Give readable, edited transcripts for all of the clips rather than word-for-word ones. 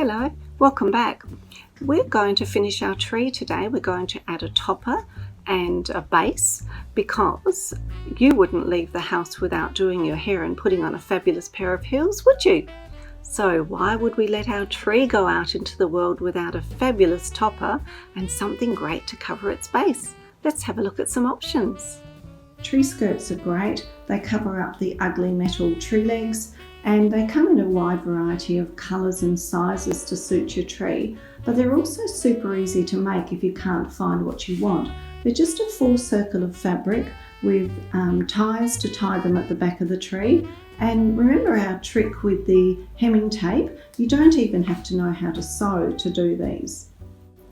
Hello, welcome back. We're going to finish our tree today. We're going to add a topper and a base because you wouldn't leave the house without doing your hair and putting on a fabulous pair of heels, would you? So why would we let our tree go out into the world without a fabulous topper and something great to cover its base? Let's have a look at some options. Tree skirts are great. They cover up the ugly metal tree legs and they come in a wide variety of colours and sizes to suit your tree, but they're also super easy to make if you can't find what you want. They're just a full circle of fabric with ties to tie them at the back of the tree. And remember our trick with the hemming tape, you don't even have to know how to sew to do these.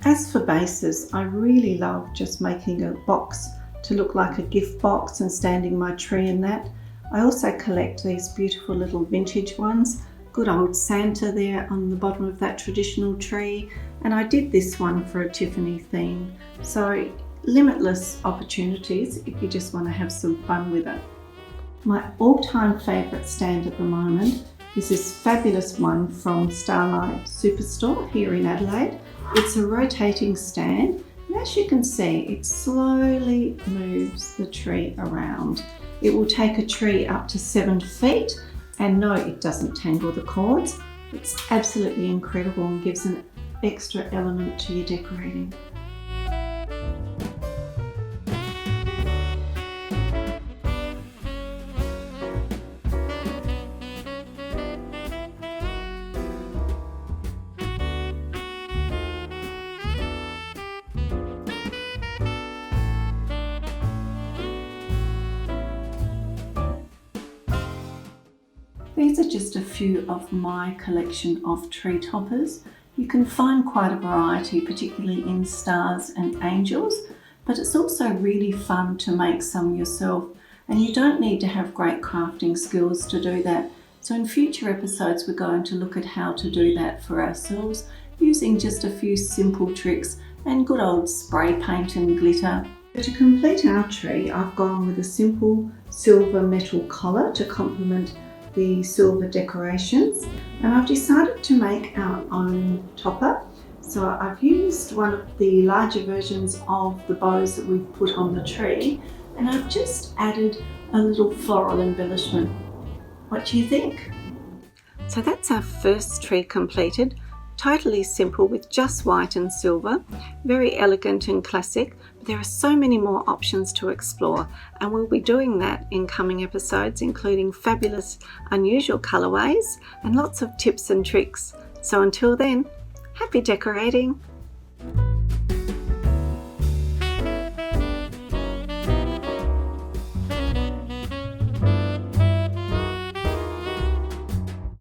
As for bases, I really love just making a box to look like a gift box and standing my tree in that. I also collect these beautiful little vintage ones. Good old Santa there on the bottom of that traditional tree. And I did this one for a Tiffany theme. So limitless opportunities if you just want to have some fun with it. My all-time favourite stand at the moment is this fabulous one from Starlight Superstore here in Adelaide. It's a rotating stand. And as you can see, it slowly moves the tree around. It will take a tree up to 7 feet, and no, it doesn't tangle the cords. It's absolutely incredible and gives an extra element to your decorating. These are just a few of my collection of tree toppers. You can find quite a variety, particularly in stars and angels, but it's also really fun to make some yourself, and you don't need to have great crafting skills to do that. So in future episodes we're going to look at how to do that for ourselves using just a few simple tricks and good old spray paint and glitter. To complete our tree, I've gone with a simple silver metal collar to complement the silver decorations, and I've decided to make our own topper. So I've used one of the larger versions of the bows that we've put on the tree, and I've just added a little floral embellishment. What do you think? So that's our first tree completed. Totally simple with just white and silver, very elegant and classic, but there are so many more options to explore, and we'll be doing that in coming episodes, including fabulous unusual colorways and lots of tips and tricks. So until then, happy decorating!